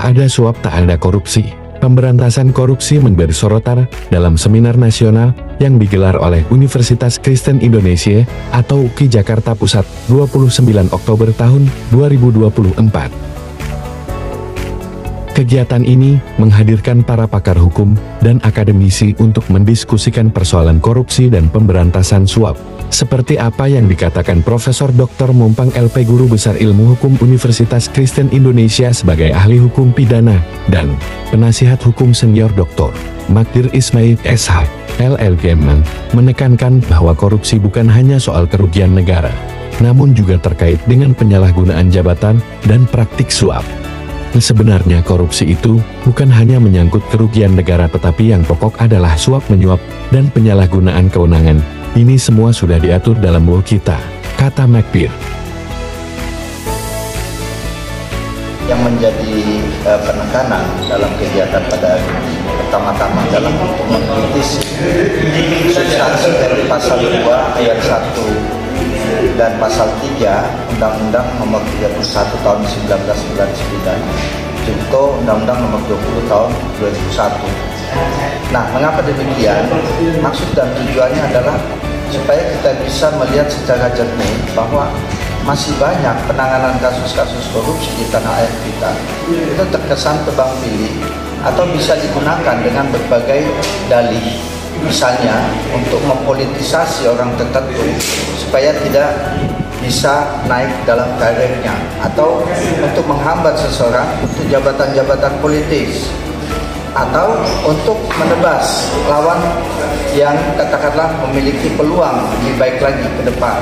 Tak ada suap, tak ada korupsi. Pemberantasan korupsi menjadi sorotan dalam seminar nasional yang digelar oleh Universitas Kristen Indonesia atau UKI Jakarta Pusat 29 Oktober tahun 2024. Kegiatan ini menghadirkan para pakar hukum dan akademisi untuk mendiskusikan persoalan korupsi dan pemberantasan suap. Seperti apa yang dikatakan Profesor Dr. Mumpang LP Guru Besar Ilmu Hukum Universitas Kristen Indonesia sebagai ahli hukum pidana dan penasihat hukum senior Dr. Magdir Ismail SH, LLM, menekankan bahwa korupsi bukan hanya soal kerugian negara, namun juga terkait dengan penyalahgunaan jabatan dan praktik suap. Sebenarnya korupsi itu bukan hanya menyangkut kerugian negara, tetapi yang pokok adalah suap menyuap dan penyalahgunaan kewenangan. Ini semua sudah diatur dalam UU kita, kata Magdir. Yang menjadi penekanan dalam kegiatan pada pertama-tama dalam untuk mengkritisi substansi dari pasal 2 ayat 1 dan pasal 3 Undang-Undang Nomor 31 Tahun 1999 junto Undang-Undang Nomor 20 Tahun 2001. Nah, mengapa demikian? Maksud dan tujuannya adalah supaya kita bisa melihat secara jernih bahwa masih banyak penanganan kasus-kasus korupsi di tanah air kita itu terkesan tebang pilih atau bisa digunakan dengan berbagai dalih. Misalnya untuk mempolitisasi orang tertentu supaya tidak bisa naik dalam karirnya, atau untuk menghambat seseorang untuk jabatan-jabatan politis, atau untuk menebas lawan yang katakanlah memiliki peluang lebih baik lagi ke depan.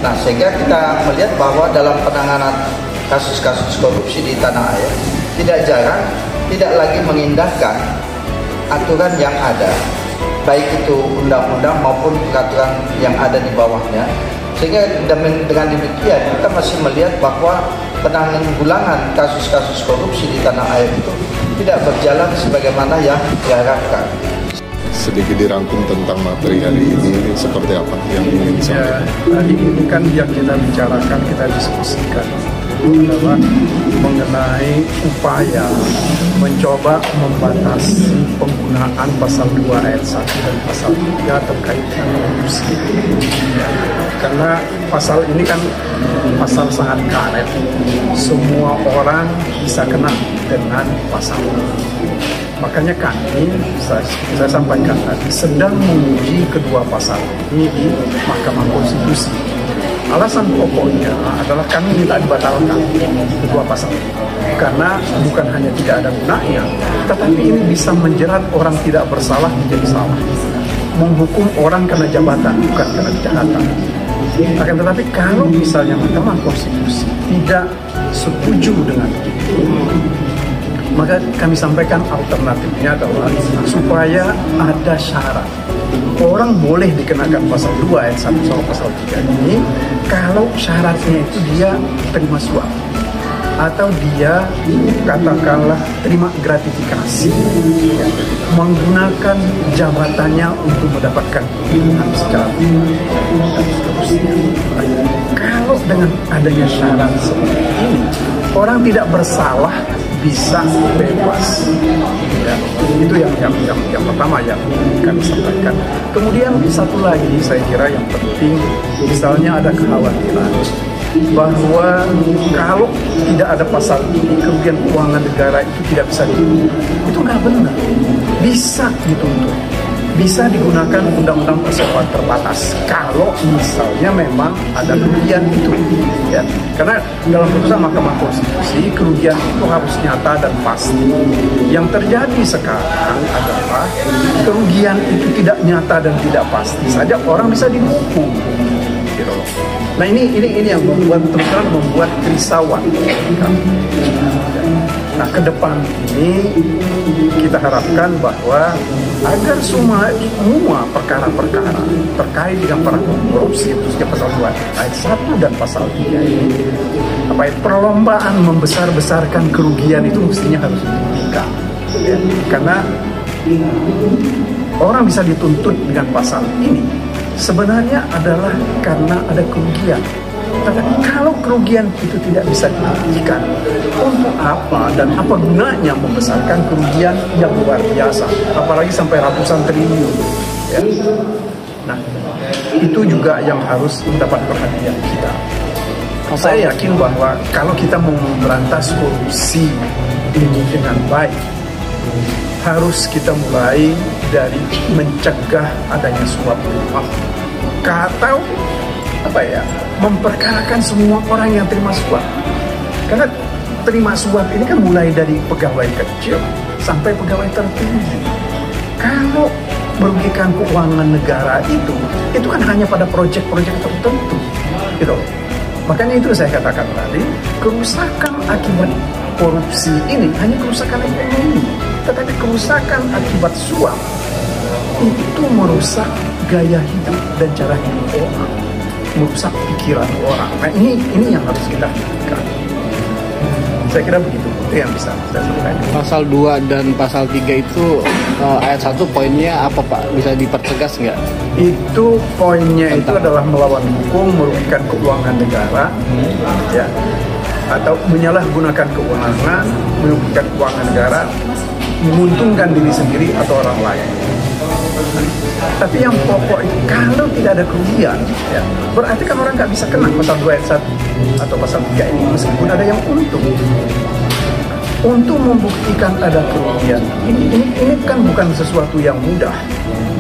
Nah, sehingga kita melihat bahwa dalam penanganan kasus-kasus korupsi di tanah air tidak jarang tidak lagi mengindahkan aturan yang ada, baik itu undang-undang maupun peraturan yang ada di bawahnya. Sehingga dengan demikian kita masih melihat bahwa penanggulangan kasus-kasus korupsi di tanah air itu tidak berjalan sebagaimana yang diharapkan. Sedikit dirangkum tentang materi hari ini, seperti apa yang ingin disampaikan? Hari ini kan yang kita bicarakan, kita diskusikan adalah mengenai upaya mencoba membatasi penggunaan pasal 2 ayat 1 dan pasal 3 terkait dengan korupsi. Karena pasal ini kan pasal sangat karet, semua orang bisa kena dengan pasal ini. Makanya kami, saya sampaikan tadi, sedang menguji kedua pasal ini di Mahkamah Konstitusi. Alasan pokoknya adalah kami minta dibatalkan kedua pasal ini, karena bukan hanya tidak ada gunanya, tetapi ini bisa menjerat orang tidak bersalah menjadi salah, menghukum orang karena jabatan bukan karena kejahatan. Akan tetapi kalau misalnya Mahkamah Konstitusi tidak setuju dengan itu, maka kami sampaikan alternatifnya adalah supaya ada syarat. Orang boleh dikenakan pasal 2 ayat 1 sama pasal 3 ini kalau syaratnya itu dia terima suap atau dia katakanlah terima gratifikasi, menggunakan jabatannya untuk mendapatkan keuntungan secara dan seterusnya. Kalau dengan adanya syarat seperti ini, orang tidak bersalah bisa bebas. Ya, itu yang pertama yang kami sampaikan. Kemudian satu lagi saya kira yang penting, misalnya ada kekhawatiran bahwa kalau tidak ada pasal ini kerugian keuangan negara itu tidak bisa dituntut. Itu nggak benar. Bisa dituntut. Bisa digunakan undang-undang perseroan terbatas kalau misalnya memang ada kerugian itu, ya. Karena dalam putusan Mahkamah Konstitusi kerugian itu harus nyata dan pasti. Yang terjadi sekarang adalah kerugian itu tidak nyata dan tidak pasti saja orang bisa dihukum. Gitu. Nah ini yang membuat kerisauan. Nah, ke depan ini kita harapkan bahwa agar semua perkara-perkara terkait dengan perkara korupsi, khususnya pasal 2 ayat 1 dan pasal 3 ini, perlombaan membesar-besarkan kerugian itu mestinya harus dihentikan. Ya, karena orang bisa dituntut dengan pasal ini sebenarnya adalah karena ada kerugian. Tetapi kalau kerugian itu tidak bisa dibuktikan, untuk apa dan apa gunanya membesarkan kerugian yang luar biasa, apalagi sampai ratusan triliun. Ya. Nah, itu juga yang harus mendapat perhatian kita. Saya yakin bahwa kalau kita mau memberantas korupsi ini dengan baik, harus kita mulai dari mencegah adanya suap menyuap, atau memperkarakan semua orang yang terima suap. Karena terima suap ini kan mulai dari pegawai kecil sampai pegawai tertinggi. Kalau merugikan keuangan negara itu kan hanya pada proyek-proyek tertentu, gitu. Makanya itu saya katakan tadi, kerusakan akibat korupsi ini hanya kerusakan ekonomi, tetapi kerusakan akibat suap itu merusak gaya hidup dan cara hidup orang, merusak pikiran orang. Nah ini yang harus kita hentikan. Saya kira begitu, itu yang bisa saya sampaikan. Pasal 2 dan pasal 3 itu ayat 1 poinnya apa Pak? Bisa dipertegas nggak? Itu poinnya itu adalah melawan hukum, merugikan keuangan negara, ya, atau menyalahgunakan kewenangan, merugikan keuangan negara, menguntungkan diri sendiri atau orang lain. Tapi yang pokok itu kalau tidak ada kerugian, ya, berarti kan orang nggak bisa kena pasal 2 ayat 1 atau pasal 3 ini meskipun ada yang untung. Untuk membuktikan ada kerugian, ini kan bukan sesuatu yang mudah,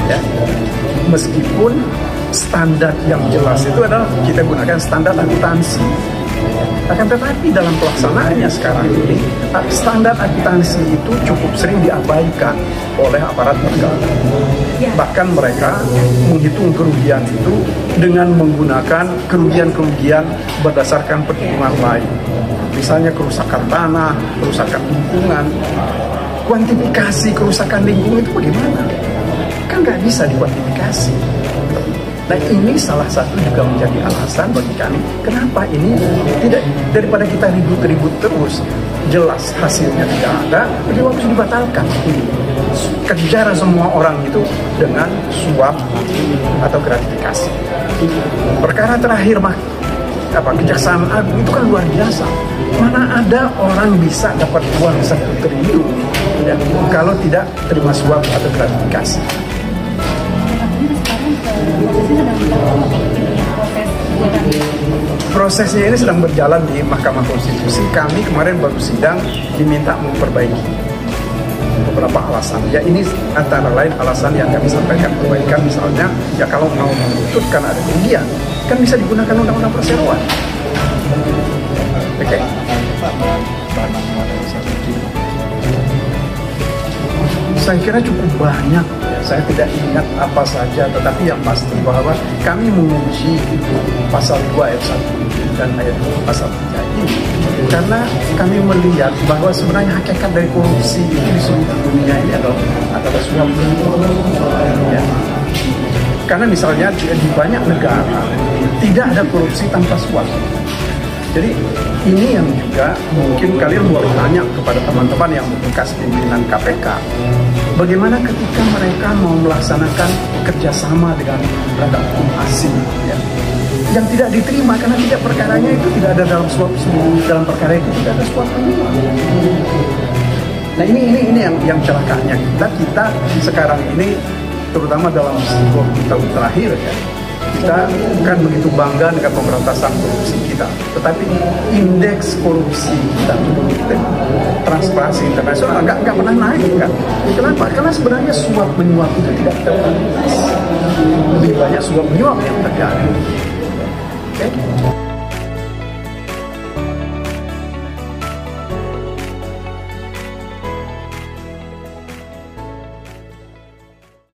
ya. Meskipun standar yang jelas itu adalah kita gunakan standar akuntansi. Akan tetapi dalam pelaksanaannya sekarang ini, standar akuntansi itu cukup sering diabaikan oleh aparat negara. Bahkan mereka menghitung kerugian itu dengan menggunakan kerugian-kerugian berdasarkan perhitungan lain. Misalnya kerusakan tanah, kerusakan lingkungan. Kuantifikasi kerusakan lingkungan itu bagaimana? Kan nggak bisa dikuantifikasi. Nah ini salah satu juga menjadi alasan bagi kami kenapa ini tidak, daripada kita ribut-ribut terus, jelas hasilnya tidak ada, lebih bagus dibatalkan. Kejar semua orang itu dengan suap atau gratifikasi. Perkara terakhir Kejaksaan Agung itu kan luar biasa. Mana ada orang bisa dapat uang 1 triliun ya, kalau tidak terima suap atau gratifikasi. Prosesnya ini sedang berjalan di Mahkamah Konstitusi. Kami kemarin baru sidang diminta memperbaiki beberapa alasan. Ya ini antara lain alasan yang kami sampaikan perbaikan, misalnya ya kalau mau menuntut karena ada kerugian kan bisa digunakan undang-undang perseroan. Oke. Saya kira cukup banyak. Saya tidak ingat apa saja, tetapi yang pasti bahwa kami menguji itu pasal 2 ayat 1 dan ayat 2 pasal 3 ini karena kami melihat bahwa sebenarnya hakikat dari korupsi di seluruh dunia ini adalah suap menyuap. Ya. Karena misalnya di banyak negara tidak ada korupsi tanpa suap. Jadi ini yang juga mungkin kalian boleh tanya kepada teman-teman yang bekas pimpinan KPK. Bagaimana ketika mereka mau melaksanakan kerjasama dengan lembaga hukum asing, ya, yang tidak diterima karena tidak perkaranya itu tidak ada dalam suap, dalam perkara itu tidak ada suap menyuap. Nah ini yang celakanya kita sekarang ini, terutama dalam 20 tahun terakhir ya. Kita kan begitu bangga dengan pemberantasan korupsi kita, tetapi indeks korupsi kita, Transparansi Internasional nggak pernah naik kan? Kenapa? Karena sebenarnya suap menyuap itu tidak terbatas, lebih banyak suap menyuap yang terjadi. Oke?